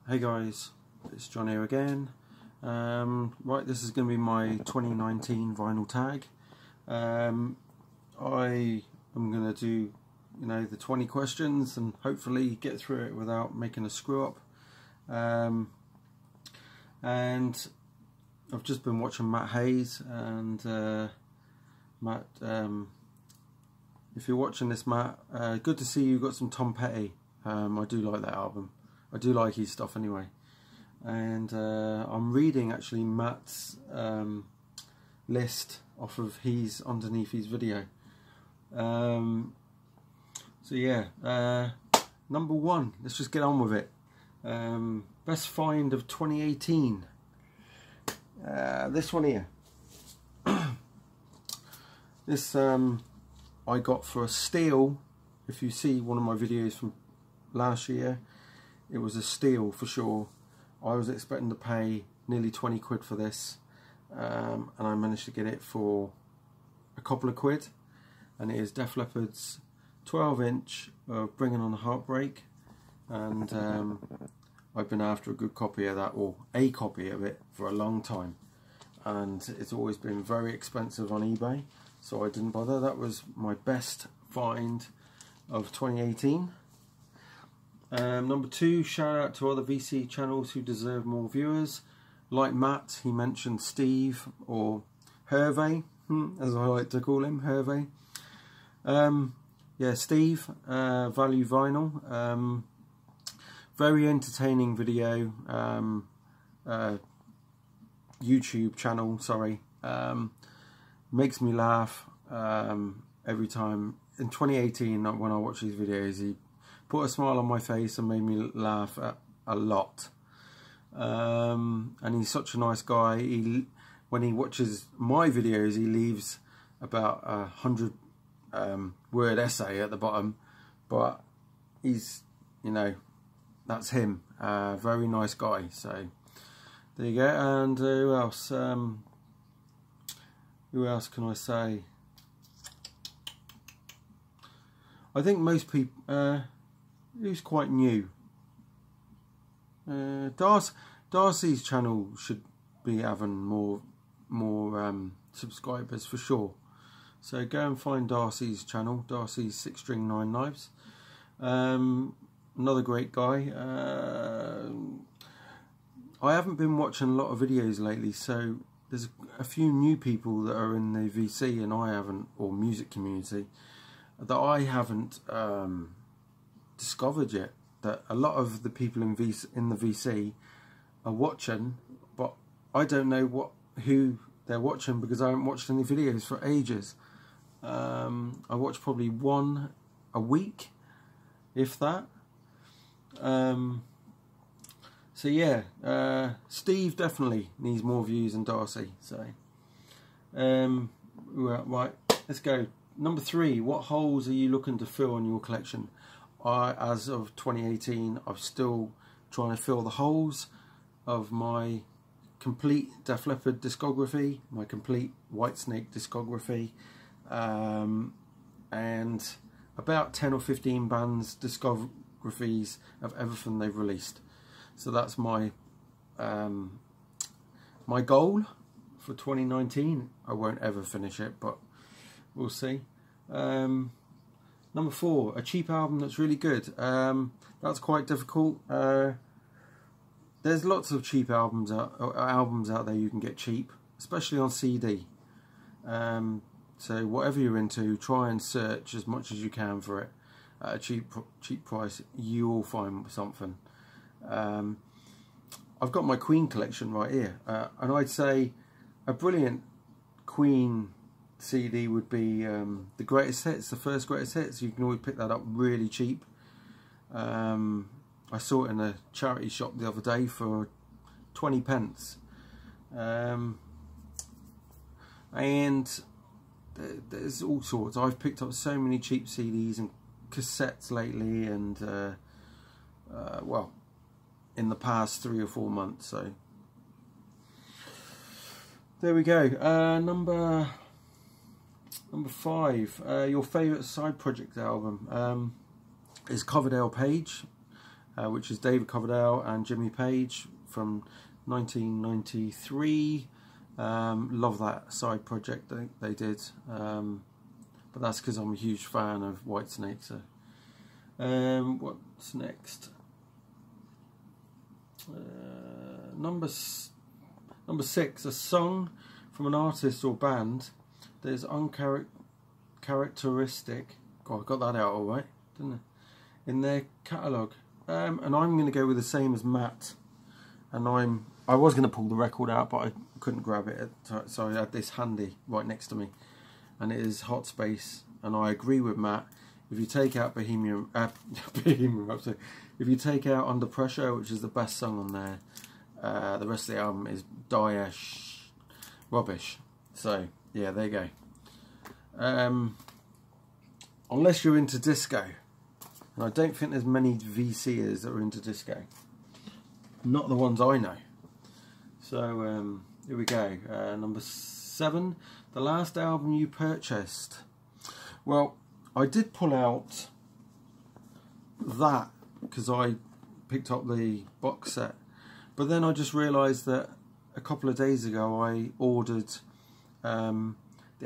Hey guys, it's John here again. Right, this is going to be my 2019 vinyl tag. I am going to do, the 20 questions and hopefully get through it without making a screw up. And I've just been watching Matt Hayes, and Matt, if you're watching this, Matt, good to see you got some Tom Petty. I do like that album. I do like his stuff anyway. And I'm reading actually Matt's list off of underneath his video. So yeah, number one, let's just get on with it. Best find of 2018. This one here. This I got for a steal. If you see one of my videos from last year, it was a steal for sure. I was expecting to pay nearly 20 quid for this, and I managed to get it for a couple of quid. And it is Def Leppard's 12-inch of Bringing on the Heartbreak, and I've been after a good copy of that, or a copy of it, for a long time, and it's always been very expensive on eBay, so I didn't bother. That was my best find of 2018. Number two, shout out to other VC channels who deserve more viewers. Like Matt, he mentioned Steve, or Hervé, as I like to call him, Hervé. Yeah, Steve, Value Vinyl. Very entertaining video. YouTube channel, sorry. Makes me laugh every time. In 2018, when I watch these videos, he put a smile on my face and made me laugh a lot. And he's such a nice guy. When he watches my videos, he leaves about 100 word essay at the bottom, but he's, that's him. Very nice guy. So there you go. And who else? Who else can I say? I think most people. Who's quite new? Darcy's channel should be having more subscribers for sure. So go and find Darcy's channel, Darcy's 6 String 9 Knives. Another great guy. I haven't been watching a lot of videos lately, so there's a few new people that are in the VC and I haven't, or music community, that I haven't discovered yet. That a lot of the people in the VC are watching, but I don't know who they're watching because I haven't watched any videos for ages. I watch probably one a week, if that. So yeah, Steve definitely needs more views than Darcy. So right, let's go. Number three, what holes are you looking to fill in your collection? As of 2018, I'm still trying to fill the holes of my complete Def Leppard discography, my complete Whitesnake discography, and about 10 or 15 bands discographies of everything they've released. So that's my my goal for 2019. I won't ever finish it, but we'll see. Number four, a cheap album that's really good. That's quite difficult. There's lots of cheap albums out there you can get cheap, especially on CD. So whatever you're into, try and search as much as you can for it at a cheap price. You will find something. I've got my Queen collection right here, and I'd say a brilliant Queen CD would be the greatest hits, the first greatest hits. You can always pick that up really cheap. I saw it in a charity shop the other day for 20 pence. And there's all sorts. I've picked up so many cheap CDs and cassettes lately, and well, in the past 3 or 4 months. So there we go. Number five, your favourite side project album is Coverdale Page. which is David Coverdale and Jimmy Page from 1993. Love that side project they did, but that's because I'm a huge fan of Whitesnake. So what's next? Number 6, a song from an artist or band that is uncharacteristic. God, I got that out all right, didn't I? In their catalogue, and I'm going to go with the same as Matt. And I was going to pull the record out, but I couldn't grab it, so I had this handy right next to me, and it is Hot Space. And I agree with Matt. If you take out Bohemian Rhapsody, if you take out Under Pressure, which is the best song on there, the rest of the album is dire rubbish. So yeah, there you go. Unless you're into disco, and I don't think there's many VCers that are into disco. Not the ones I know. So here we go. Number 7, the last album you purchased. Well, I did pull out that because I picked up the box set, but then I just realised that a couple of days ago I ordered the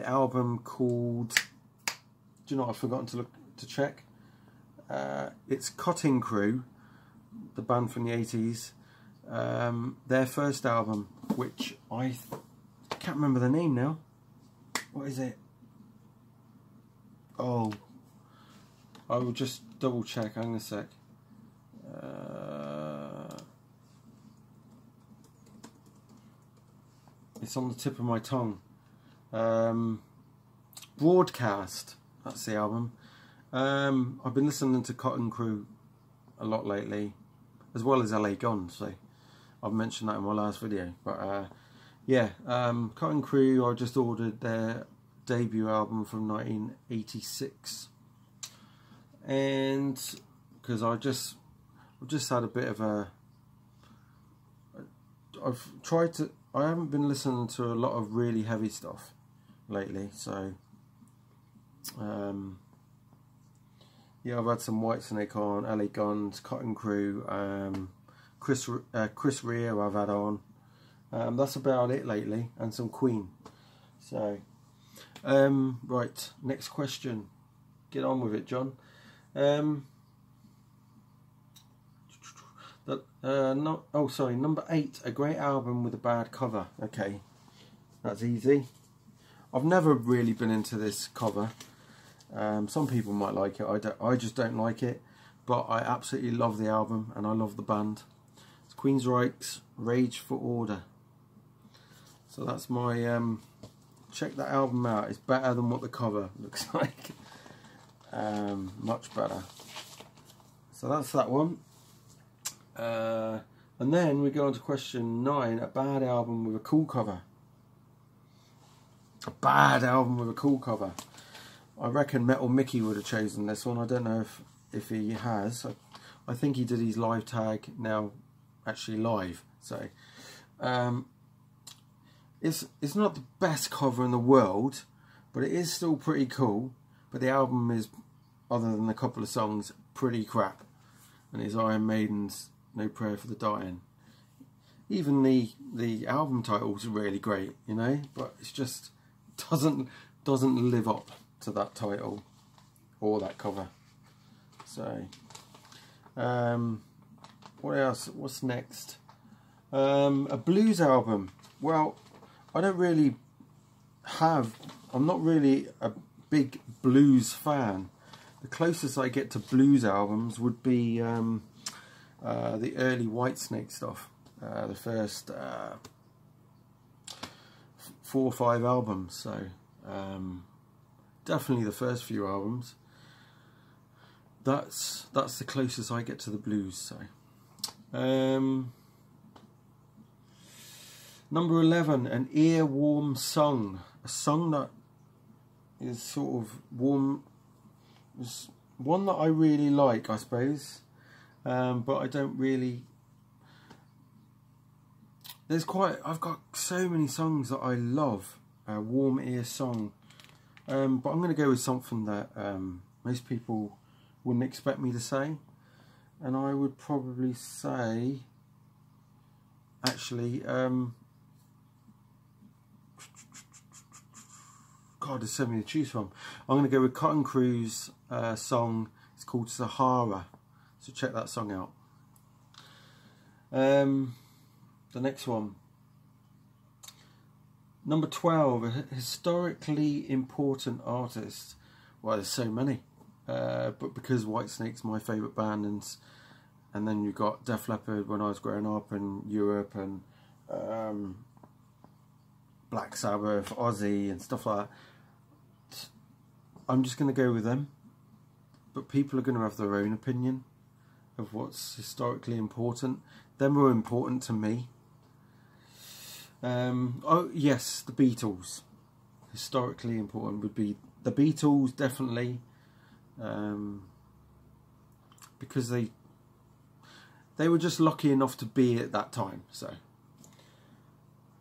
album called, do you know what, I've forgotten to check. It's Cutting Crew, the band from the 80s. Their first album, which I can't remember the name now. What is it? Oh, I will just double check. Hang on a sec. It's on the tip of my tongue. Broadcast. That's the album. I've been listening to Cotton Crew a lot lately, as well as LA Gone. So I've mentioned that in my last video. But yeah, Cotton Crew. I just ordered their debut album from 1986, and because I've just had a bit of a, I haven't been listening to a lot of really heavy stuff lately, so yeah, I've had some Whitesnake on, LA Guns, Cotton Crew, Chris Rea I've had on. That's about it lately, and some Queen. So right, next question. Get on with it, John. Number 8, a great album with a bad cover. Okay, that's easy. I've never really been into this cover. Some people might like it. I just don't like it. But I absolutely love the album, and I love the band. It's Queensryche's Rage for Order. So that's my check that album out. It's better than what the cover looks like. Much better. So that's that one. And then we go on to question 9, a bad album with a cool cover. A bad album with a cool cover. I reckon Metal Mickey would have chosen this one. I don't know if he has. I think he did his live tag now, actually live. So it's not the best cover in the world, but it is still pretty cool. But the album is, other than a couple of songs, pretty crap. And it's Iron Maiden's No Prayer for the Dying. Even the album titles are really great, you know, but it's just doesn't live up to that title or that cover. So what else? What's next? A blues album. Well, I'm not really a big blues fan. The closest I get to blues albums would be the early Whitesnake stuff, the first 4 or 5 albums. So definitely the first few albums. That's the closest I get to the blues. So number 11, an ear-warm song. A song that is sort of warm. It's one that I really like, I suppose, but I don't really. I've got so many songs that I love. A warm ear song, but I'm going to go with something that most people wouldn't expect me to say. and I would probably say, actually, God, there's so many to choose from. I'm going to go with Cotton Crew's song. It's called Sahara, so check that song out. The next one, number 12, a historically important artist. Well, there's so many, but because Whitesnake's my favourite band, and then you got Def Leppard when I was growing up in Europe, and Black Sabbath, Ozzy and stuff like that, I'm just going to go with them. But people are going to have their own opinion of what's historically important. Them were important to me. Oh yes, the Beatles. Historically important would be the Beatles, definitely, because they were just lucky enough to be at that time. So,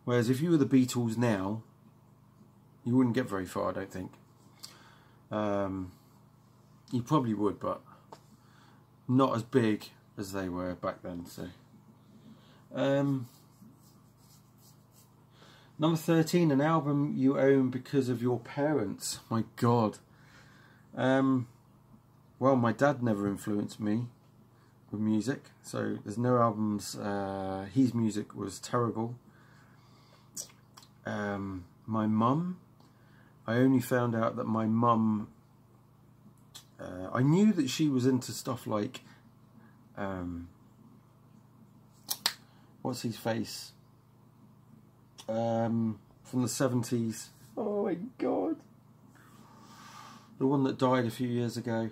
whereas if you were the Beatles now, you wouldn't get very far, I don't think. You probably would, but not as big as they were back then. So, number 13, an album you own because of your parents. My God. Well, my dad never influenced me with music, so there's no albums. His music was terrible. My mum, I only found out that my mum, I knew that she was into stuff like, what's his face? From the 70s. Oh my God. The one that died a few years ago.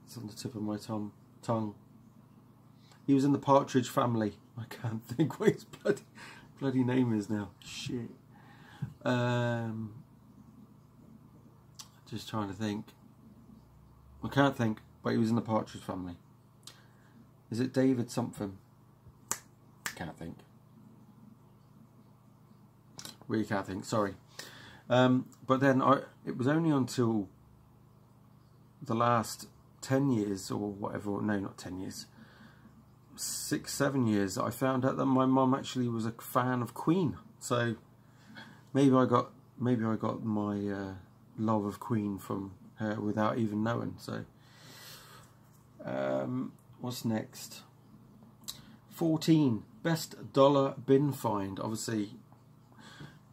It's on the tip of my tongue. He was in the Partridge Family. I can't think what his bloody name is now. Shit. Just trying to think. I can't think, but he was in the Partridge Family. Is it David something? Can't think. Really can't think, sorry. But then it was only until the last 10 years or whatever, no, not 10 years, 6, 7 years, that I found out that my mum actually was a fan of Queen. So maybe I got my love of Queen from her without even knowing. So what's next? 14, best dollar bin find. Obviously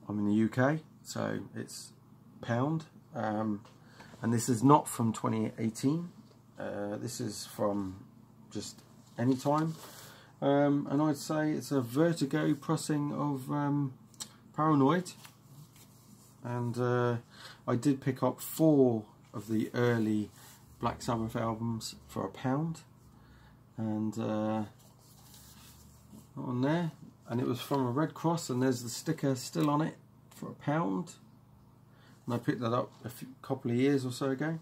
I'm in the UK, so it's pound, and this is not from 2018. This is from just any time, and I'd say it's a Vertigo pressing of Paranoid, and I did pick up 4 of the early Black Sabbath albums for £1, and on there, and it was from a Red Cross, and there's the sticker still on it for £1, and I picked that up a couple of years or so ago.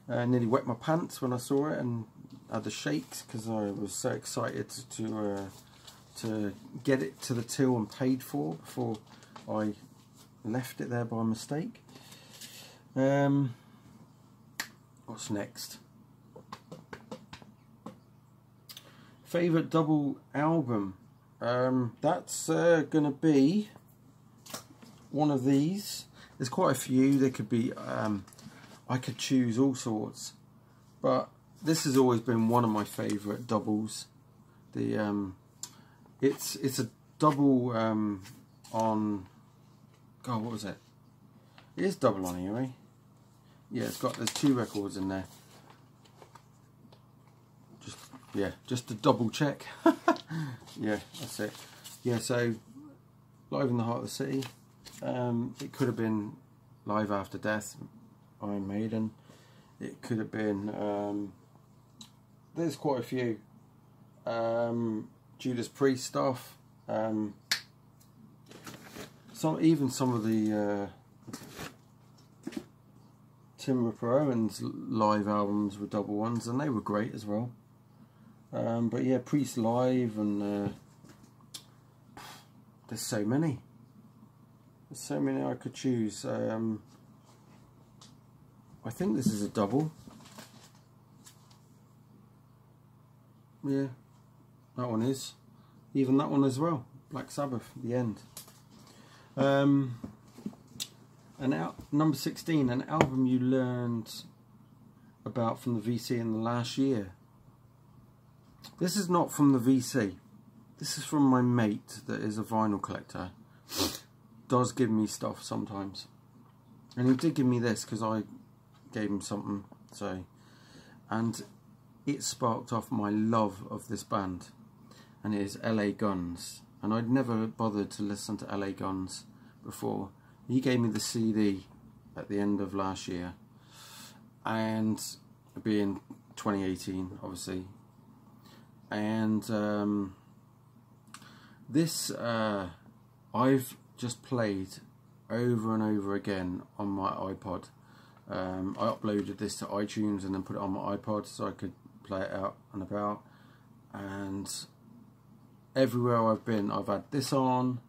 Nearly wet my pants when I saw it and had the shakes because I was so excited to get it to the till and paid for before I left it there by mistake. What's next? Favourite double album? That's gonna be one of these. There's quite a few. There could be, I could choose all sorts, but this has always been one of my favourite doubles. The it's a double on, God, what was it? It is double on here, eh? Yeah, there's 2 records in there. Just to double check. Yeah, that's it. Yeah, so Live in the Heart of the City. It could have been Live After Death, Iron Maiden. It could have been, there's quite a few. Judas Priest stuff. Even some of the Tim Ripper Owens live albums were double ones, and they were great as well. But yeah, Priest live, and there's so many. There's so many I could choose. I think this is a double. Yeah, that one is. Even that one as well. Black Sabbath, The End. And number 16, an album you learned about from the VC in the last year. This is not from the VC. This is from my mate that is a vinyl collector. Does give me stuff sometimes. And he did give me this because I gave him something. So, and it sparked off my love of this band. And it is LA Guns. And I'd never bothered to listen to LA Guns before. He gave me the CD at the end of last year. And being 2018, obviously. And this I've just played over and over again on my iPod. I uploaded this to iTunes and then put it on my iPod so I could play it out and about. And everywhere I've been, I've had this on,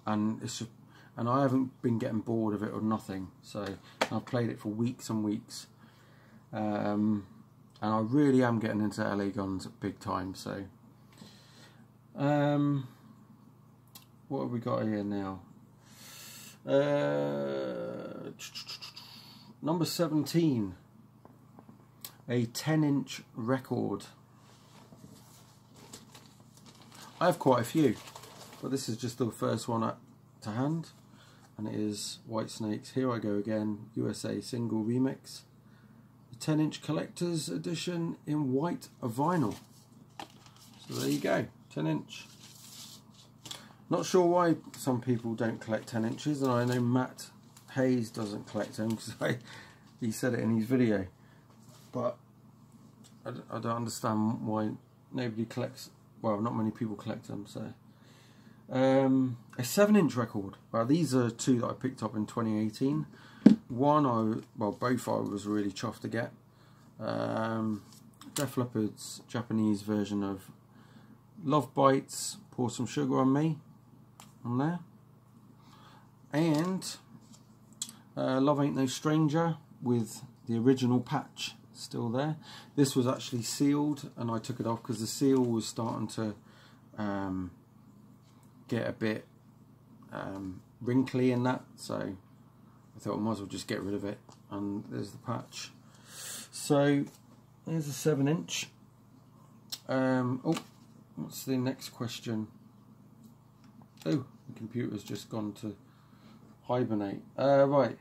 and it's just, and I haven't been getting bored of it or nothing. So I've played it for weeks and weeks. And I really am getting into LA Guns big time. So, what have we got here now? Number 17, a 10-inch record. I have quite a few, but this is just the first one to hand, and it is Whitesnake's Here I Go Again USA single remix. 10-inch collector's edition in white vinyl. So there you go, 10-inch. Not sure why some people don't collect 10 inches, and I know Matt Hayes doesn't collect them because he said it in his video. But I don't understand why nobody collects. Well, not many people collect them. So a 7-inch record. Well, these are two that I picked up in 2018. Both I was really chuffed to get. Def Leppard's Japanese version of Love Bites, Pour Some Sugar on Me, on there. And Love Ain't No Stranger with the original patch still there. This was actually sealed and I took it off because the seal was starting to get a bit wrinkly in that, so I thought I might as well just get rid of it. And there's the patch. So there's a 7-inch. Oh, what's the next question? Oh, the computer's just gone to hibernate. Right.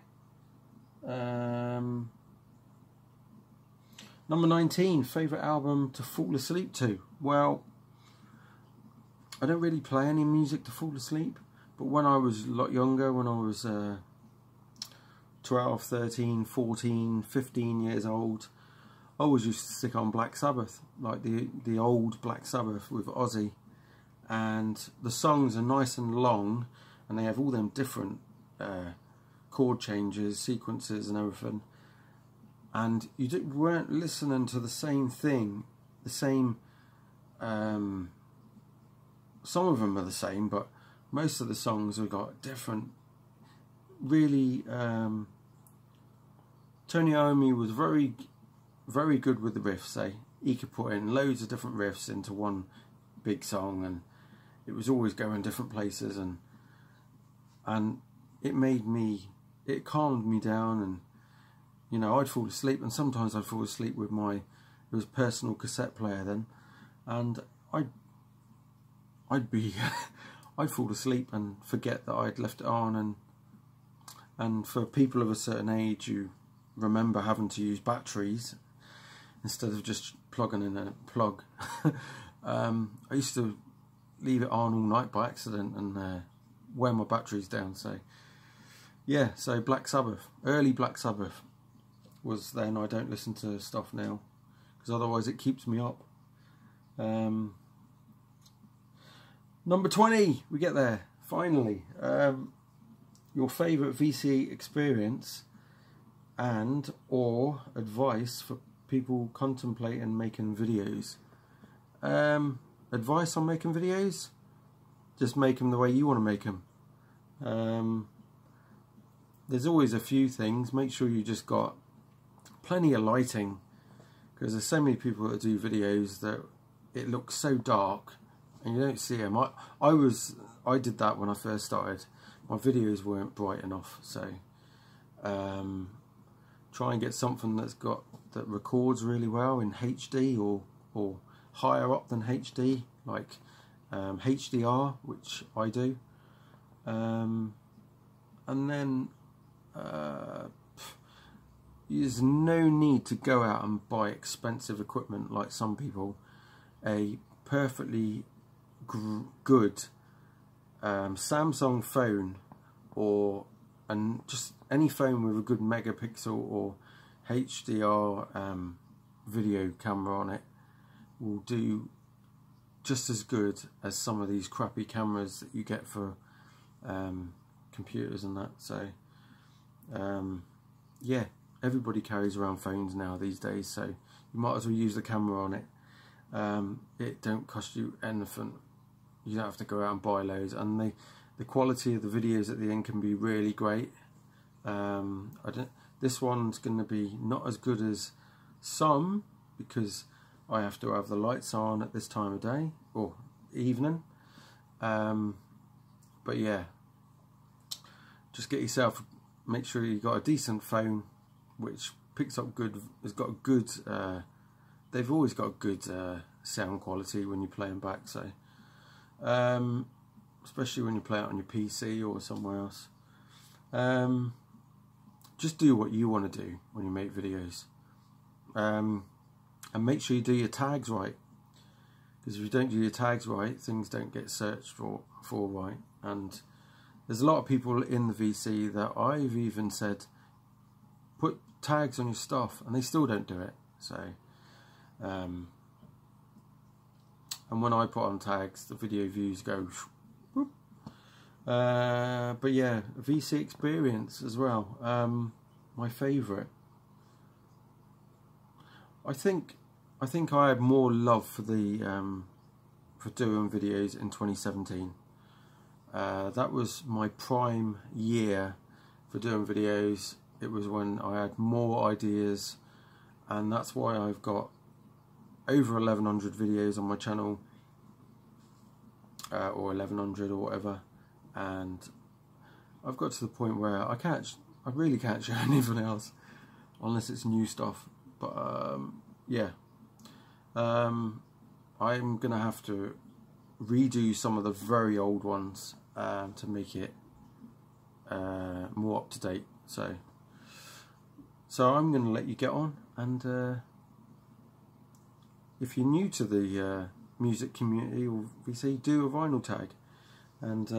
Number 19, favourite album to fall asleep to. Well, I don't really play any music to fall asleep, but when I was a lot younger, when I was 12, 13, 14, 15 years old, I always used to stick on Black Sabbath, like the old Black Sabbath with Ozzy. And the songs are nice and long, and they have all them different chord changes, sequences and everything. And you weren't listening to the same thing, the same, some of them are the same, but most of the songs have got different, really, Tony Iommi was very, very good with the riffs. He could put in loads of different riffs into one big song, and it was always going different places, and it calmed me down, and you know, I'd fall asleep, and sometimes I'd fall asleep with it was personal cassette player then, and I'd fall asleep and forget that I'd left it on, and for people of a certain age, you remember having to use batteries instead of just plugging in a plug. I used to leave it on all night by accident and wear my batteries down. So yeah, so Black Sabbath, early Black Sabbath was then. I don't listen to stuff now because otherwise it keeps me up. Number 20, we get there finally. Your favourite VC experience and or advice for people contemplating making videos. Advice on making videos? Just make them the way you want to make them. There's always a few things. Make sure you just got plenty of lighting, because there's so many people that do videos that it looks so dark and you don't see them. I did that when I first started. My videos weren't bright enough, so try and get something that records really well in HD or higher up than HD, like HDR, which I do, and then there's no need to go out and buy expensive equipment like some people. A perfectly good Samsung phone, and just any phone with a good megapixel or HDR video camera on it will do just as good as some of these crappy cameras that you get for computers and that. So yeah, everybody carries around phones now these days, so you might as well use the camera on it. It don't cost you anything. You don't have to go out and buy loads, and the quality of the videos at the end can be really great. This one's going to be not as good as some because I have to have the lights on at this time of day or evening. But yeah, just get yourself, make sure you got a decent phone which picks up good, has got a good, they've always got good sound quality when you play them back, so especially when you play it on your PC or somewhere else. Just do what you want to do when you make videos, and make sure you do your tags right, because if you don't do your tags right, things don't get searched for right. And there's a lot of people in the VC that I've even said put tags on your stuff and they still don't do it. So and when I put on tags, the video views go whoop. But yeah, VC experience as well, my favourite. I think I had more love for the for doing videos in 2017. That was my prime year for doing videos. It was when I had more ideas, and that's why I've got over 1100 videos on my channel, or 1100 or whatever, and I've got to the point where I really can't share anything else unless it's new stuff. But yeah, I'm gonna have to redo some of the very old ones to make it more up to date. So I'm gonna let you get on, and if you're new to the music community or VC, do a vinyl tag, and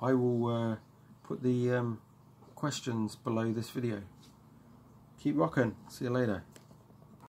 I will put the questions below this video. Keep rocking. See you later.